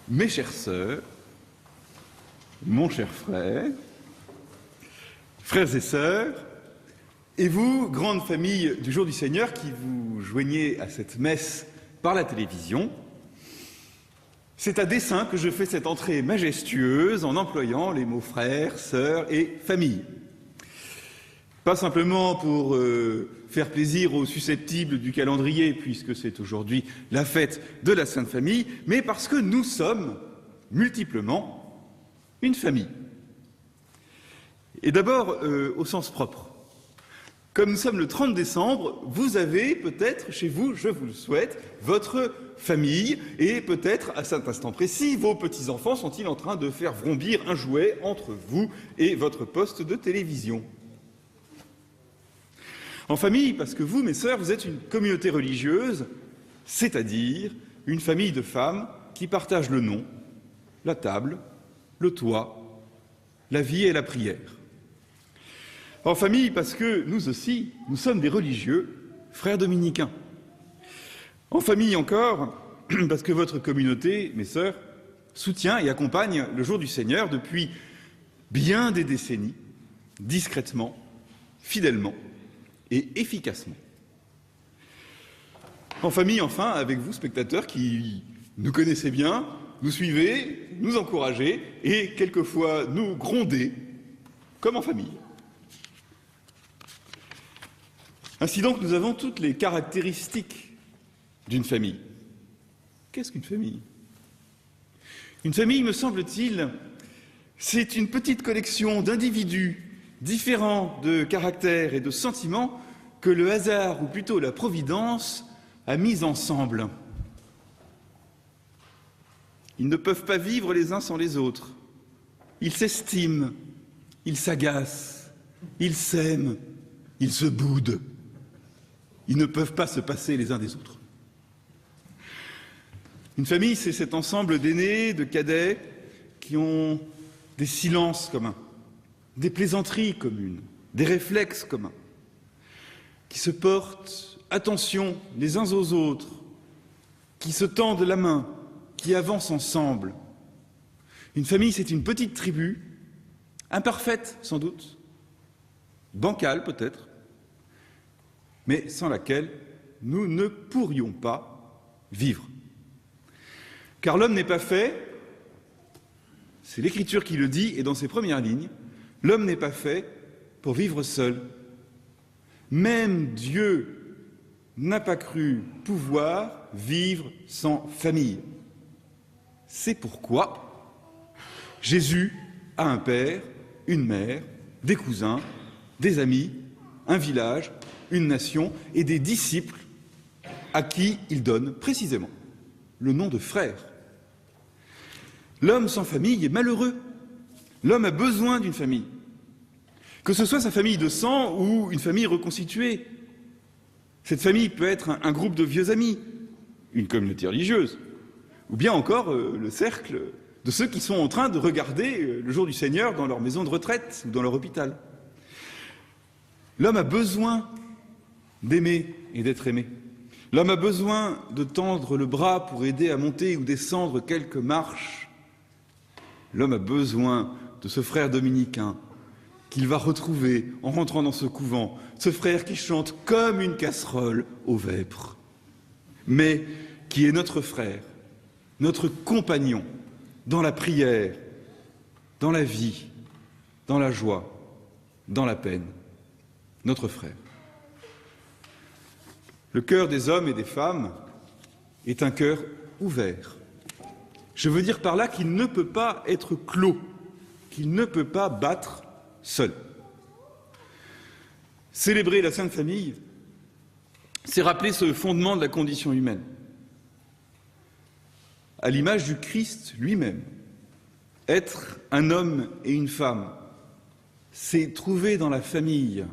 mes chères sœurs, mon cher frère, frères et sœurs, et vous, grande famille du Jour du Seigneur qui vous joignez à cette messe par la télévision, c'est à dessein que je fais cette entrée majestueuse en employant les mots frères, sœurs et famille. Pas simplement pour faire plaisir aux susceptibles du calendrier, puisque c'est aujourd'hui la fête de la Sainte Famille, mais parce que nous sommes multiplement une famille. Et d'abord, au sens propre. Comme nous sommes le 30 décembre, vous avez peut-être chez vous, je vous le souhaite, votre famille, et peut-être à cet instant précis, vos petits-enfants sont-ils en train de faire vrombir un jouet entre vous et votre poste de télévision. En famille, parce que vous, mes sœurs, vous êtes une communauté religieuse, c'est-à-dire une famille de femmes qui partagent le nom, la table, le toit, la vie et la prière. En famille, parce que nous aussi, nous sommes des religieux, frères dominicains. En famille encore, parce que votre communauté, mes sœurs, soutient et accompagne le Jour du Seigneur depuis bien des décennies, discrètement, fidèlement et efficacement. En famille, enfin, avec vous, spectateurs, qui nous connaissez bien, nous suivez, nous encouragez et quelquefois nous grondez, comme en famille. Ainsi donc, nous avons toutes les caractéristiques d'une famille. Qu'est-ce qu'une famille? Une famille, me semble-t-il, c'est une petite collection d'individus différents de caractère et de sentiments que le hasard, ou plutôt la providence, a mis ensemble. Ils ne peuvent pas vivre les uns sans les autres. Ils s'estiment, ils s'agacent, ils s'aiment, ils se boudent. Ils ne peuvent pas se passer les uns des autres. Une famille, c'est cet ensemble d'aînés, de cadets, qui ont des silences communs, des plaisanteries communes, des réflexes communs, qui se portent attention les uns aux autres, qui se tendent la main, qui avancent ensemble. Une famille, c'est une petite tribu, imparfaite sans doute, bancale peut-être, mais sans laquelle nous ne pourrions pas vivre. Car l'homme n'est pas fait, c'est l'Écriture qui le dit, et dans ses premières lignes, l'homme n'est pas fait pour vivre seul. Même Dieu n'a pas cru pouvoir vivre sans famille. C'est pourquoi Jésus a un père, une mère, des cousins, des amis, un village, une nation et des disciples à qui il donne précisément le nom de frère. L'homme sans famille est malheureux. L'homme a besoin d'une famille. Que ce soit sa famille de sang ou une famille reconstituée. Cette famille peut être un groupe de vieux amis, une communauté religieuse, ou bien encore le cercle de ceux qui sont en train de regarder le Jour du Seigneur dans leur maison de retraite ou dans leur hôpital. L'homme a besoin d'aimer et d'être aimé. L'homme a besoin de tendre le bras pour aider à monter ou descendre quelques marches. L'homme a besoin de ce frère dominicain qu'il va retrouver en rentrant dans ce couvent, ce frère qui chante comme une casserole aux vêpres, mais qui est notre frère, notre compagnon dans la prière, dans la vie, dans la joie, dans la peine, notre frère. Le cœur des hommes et des femmes est un cœur ouvert. Je veux dire par là qu'il ne peut pas être clos, qu'il ne peut pas battre seul. Célébrer la Sainte Famille, c'est rappeler ce fondement de la condition humaine, à l'image du Christ lui-même. Être un homme et une femme, c'est trouver dans la famille,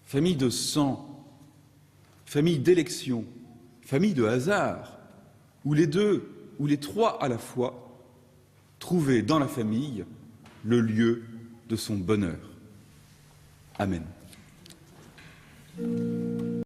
famille de sang, famille d'élection, famille de hasard, ou les deux, ou les trois à la fois, trouver dans la famille le lieu de son bonheur. Amen.